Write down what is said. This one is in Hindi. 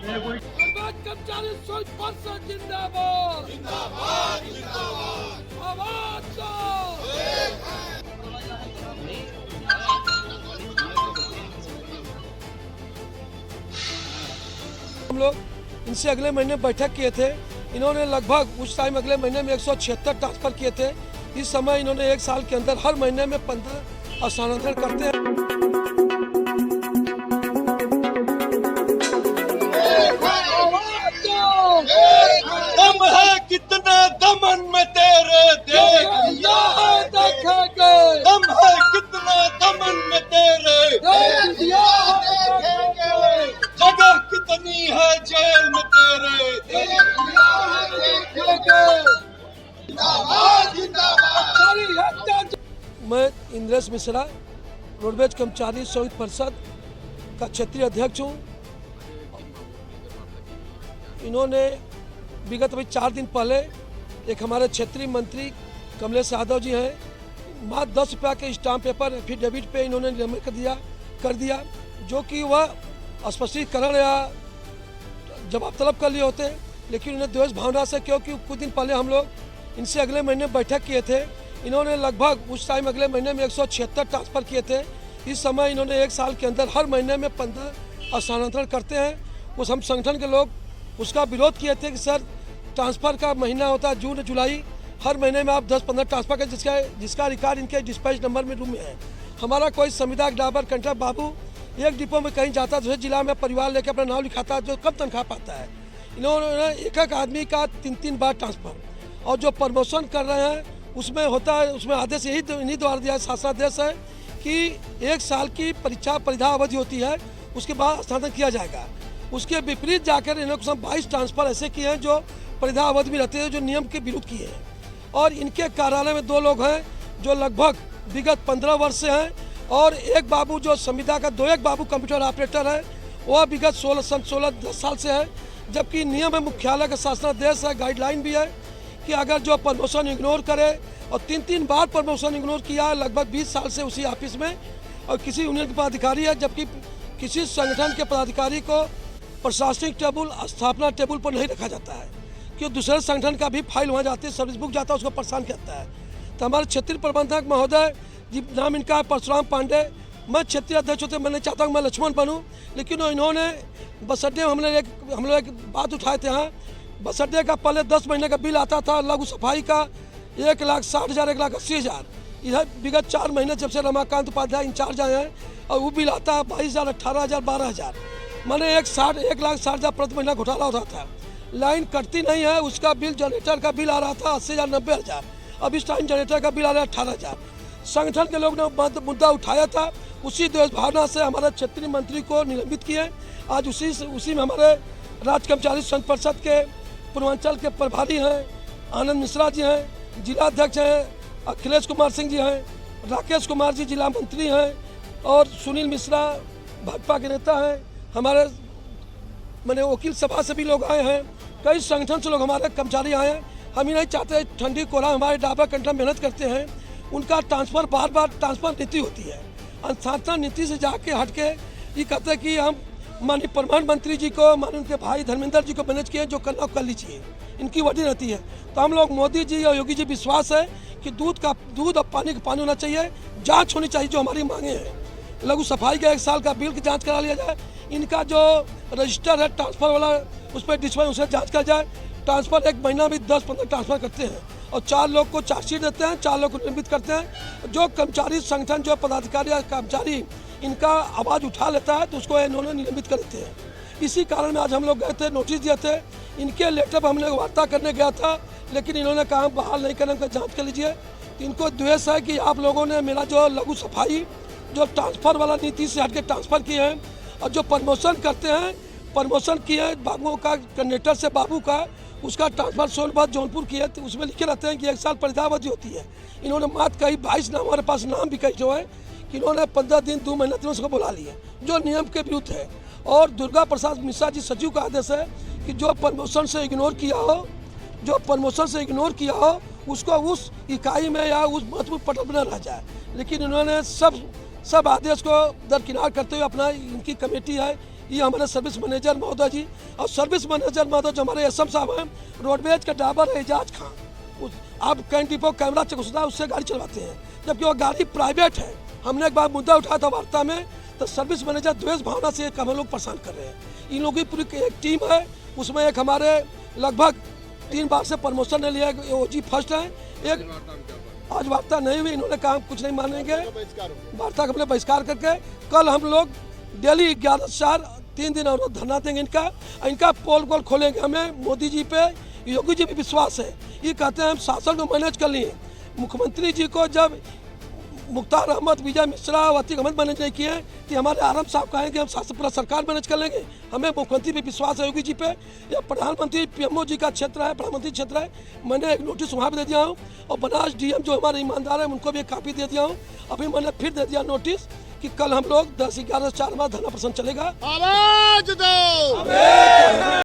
कर्मचारी सोच परिषद जिंदाबाद जिंदाबाद जिंदाबाद आवाज दो। हम लोग इनसे अगले महीने बैठक किए थे। इन्होंने लगभग उस टाइम अगले महीने में 176 ट्रांसफर किए थे। इस समय इन्होंने एक साल के अंदर हर महीने में 15 स्थानांतरण करते हैं। दम है कितना दमन में तेरे देखेंगे, दम है कितना दमन में तेरे देखेंगे, जगह कितनी है जेल में तेरे देखेंगे। मैं इंद्रेश मिश्रा रोडवेज कर्मचारी संयुक्त परिषद का क्षेत्रीय अध्यक्ष हूँ। इन्होंने विगत अभी 4 दिन पहले एक हमारे क्षेत्रीय मंत्री कमलेश यादव जी हैं, मात्र 10 रुपया के स्टाम्प पेपर एफिडेविट पे इन्होंने निलंबित कर दिया, जो कि वह स्पष्टीकरण या जवाब तलब कर लिए होते, लेकिन उन्हें द्वेष भावना से, क्योंकि कुछ दिन पहले हम लोग इनसे अगले महीने बैठक किए थे। इन्होंने लगभग उस टाइम अगले महीने में 176 ट्रांसफ़र किए थे। इस समय इन्होंने एक साल के अंदर हर महीने में 15 स्थानांतरण करते हैं। उस हम संगठन के लोग उसका विरोध किए थे कि सर ट्रांसफ़र का महीना होता है जून जुलाई, हर महीने में आप 10-15 ट्रांसफ़र कर, जिसका रिकॉर्ड इनके डिस्पैच नंबर में रूम में है। हमारा कोई संविदा ड्राइवर कंट्रा बाबू एक डिपो में कहीं जाता है, दूसरे जिला में परिवार लेकर अपना नाम लिखाता है, जो कम तनख्वाह पाता है। इन्होंने एक आदमी का 3 बार ट्रांसफ़र, और जो प्रमोशन कर रहे हैं उसमें होता है, उसमें आदेश इन्हीं द्वारा दिया शासनादेश है कि 1 साल की परिधा अवधि होती है, उसके बाद स्थानांतरण किया जाएगा। उसके विपरीत जाकर इन्होंने 22 ट्रांसफ़र ऐसे किए हैं जो परिधा अवधि में रहते हैं, जो नियम के विरुद्ध किए हैं। और इनके कार्यालय में 2 लोग हैं जो लगभग विगत 15 वर्ष से हैं, और एक बाबू जो संविदा का 2 बाबू कंप्यूटर ऑपरेटर है, वह विगत 16 साल से है। जबकि नियम है, मुख्यालय का शासनादेश है, गाइडलाइन भी है कि अगर जो प्रमोशन इग्नोर करे, और 3 बार प्रमोशन इग्नोर किया है लगभग 20 साल से उसी ऑफिस में, और किसी यूनियन के पदाधिकारी है, जबकि किसी संगठन के पदाधिकारी को प्रशासनिक टेबल स्थापना टेबल पर नहीं रखा जाता है, क्योंकि दूसरे संगठन का भी फाइल वहाँ जाती है, सर्विस बुक जाता है, उसको परेशान करता है। तो हमारे क्षेत्रीय प्रबंधक महोदय जी, नाम इनका है परशुराम पांडे। मैं क्षेत्रीय अध्यक्ष होते मैं नहीं चाहता हूँ मैं लक्ष्मण बनूँ, लेकिन इन्होंने बस अड्डे में हम लोग एक बात उठाए थे। हाँ, बस अड्डे का पहले 10 महीने का बिल आता था लघु सफाई का 1,60,000 1,80,000। इधर विगत 4 महीने जब से रमाकांत उपाध्याय इंचार्ज आए हैं, और वो बिल आता है 22,000 18,000 12,000। मैंने 1,60,000 प्रति महीना घोटाला होता था। लाइन कटती नहीं है, उसका बिल जनरेटर का बिल आ रहा था 80,000 90,000। अब इस टाइम जनरेटर का बिल आ रहा है 18,000। संगठन के लोग ने मुद्दा उठाया था, उसी द्वेष भावना से हमारे क्षेत्रीय मंत्री को निलंबित किए। आज उसी में हमारे राज्य कर्मचारी संघ परिषद के पूर्वांचल के प्रभारी हैं, आनंद मिश्रा जी हैं, जिलाध्यक्ष हैं, अखिलेश कुमार सिंह जी हैं, राकेश कुमार जी जिला मंत्री हैं, और सुनील मिश्रा भाजपा के नेता हैं। हमारे मैंने वकील सभा से भी लोग आए हैं, कई संगठन से लोग हमारे कर्मचारी आए हैं। हम ही नहीं चाहते ठंडी कोहरा हमारे ड्राइवर कंट्रा मेहनत करते हैं, उनका ट्रांसफ़र बार ट्रांसफ़र नीति होती है। स्थानांतरण नीति से जाके हट के ये कहते हैं कि हम माननीय प्रधानमंत्री जी को, माननीय उनके भाई धर्मेंद्र जी को मैनेज किए, जो करना कर लीजिए, इनकी वजह रहती है। तो हम लोग मोदी जी और योगी जी विश्वास है कि दूध और पानी का पानी होना चाहिए, जाँच होनी चाहिए। जो हमारी मांगे हैं, लघु सफाई का 1 साल का बिल की जाँच करा लिया जाए, इनका जो रजिस्टर है ट्रांसफ़र वाला उस पर डिस्प्ले उसे जाँच कर जाए। ट्रांसफ़र एक महीना में 10-15 ट्रांसफ़र करते हैं, और 4 लोग को चार्जशीट देते हैं, 4 लोग को निलंबित करते हैं। जो कर्मचारी संगठन, जो पदाधिकारी या कर्मचारी इनका आवाज़ उठा लेता है, तो उसको इन्होंने निलंबित कर देते हैं। इसी कारण में आज हम लोग गए थे, नोटिस दिए थे। इनके लेटर पर हम लोग वार्ता करने गया था, लेकिन इन्होंने कहा बहाल नहीं करने का, जाँच कर लीजिए। तो इनको द्वेष है कि आप लोगों ने मेरा जो लघु सफाई जो ट्रांसफ़र वाला नीति से हट के ट्रांसफ़र किए हैं, और जो प्रमोशन करते हैं, प्रमोशन किए हैं बाबुओं का, कंडक्टर से बाबू का, उसका ट्रांसफ़र सोनभद्र जौनपुर किया, तो उसमें लिखे रहते हैं कि 1 साल परिधावधि होती है। इन्होंने मात्र कई 22 नाम, हमारे पास नाम भी कई जो है कि इन्होंने 15 दिन 2 महीने 3 उसको बुला लिए, जो नियम के विरुद्ध है। और दुर्गा प्रसाद मिश्रा जी सचिव का आदेश है कि जो प्रमोशन से इग्नोर किया हो, उसको उस इकाई में या उस महत्वपूर्ण पटल में न रह जाए। लेकिन इन्होंने सब सब आदेश को दरकिनार करते हुए अपना इनकी कमेटी है, ये हमारे सर्विस मैनेजर महोदय जी और सर्विस मैनेजर महोदय जो हमारे एसएम साहब हैं, रोडवेज का ड्राइवर है एजाज खान, आप कैंट डिपो कैमरा चेक होता है उससे गाड़ी चलवाते हैं, जबकि वो गाड़ी प्राइवेट है। हमने एक बार मुद्दा उठाया था वार्ता में, तो सर्विस मैनेजर द्वेष भावना से हम लोग परेशान कर रहे हैं। इन लोगों की पूरी एक टीम है, उसमें एक हमारे लगभग 3 बार से प्रमोशन ने लिया, ओजी फर्स्ट है। एक आज वार्ता नहीं हुई, इन्होंने कहा कुछ नहीं मानेंगे, वार्ता का हमने बहिष्कार करके कल हम लोग डेली 11 से 4 3 दिन और धरना देंगे इनका पोल गोल खोलेंगे। हमें मोदी जी पे, योगी जी पे विश्वास है, ये कहते हैं हम शासन को मैनेज कर लिए। मुख्यमंत्री जी को जब मुख्तार अहमद, विजय मिश्रा और अतीक अहमद मैनेज नहीं किए कि हमारे आराम साहब कहेंगे हम शासन पूरा सरकार मैनेज कर लेंगे। हमें मुख्यमंत्री पे विश्वास है, योगी जी पे। या प्रधानमंत्री पीएमओ जी का क्षेत्र है, प्रधानमंत्री क्षेत्र है, मैंने एक नोटिस वहाँ भी दे दिया हूँ और बनास डीएम जो हमारे ईमानदार है उनको भी एक कापी दे दिया हूँ। अभी मैंने फिर दे दिया नोटिस कि कल हम लोग 10-11 से 4 धरना प्रदर्शन चलेगा। आवाज दो।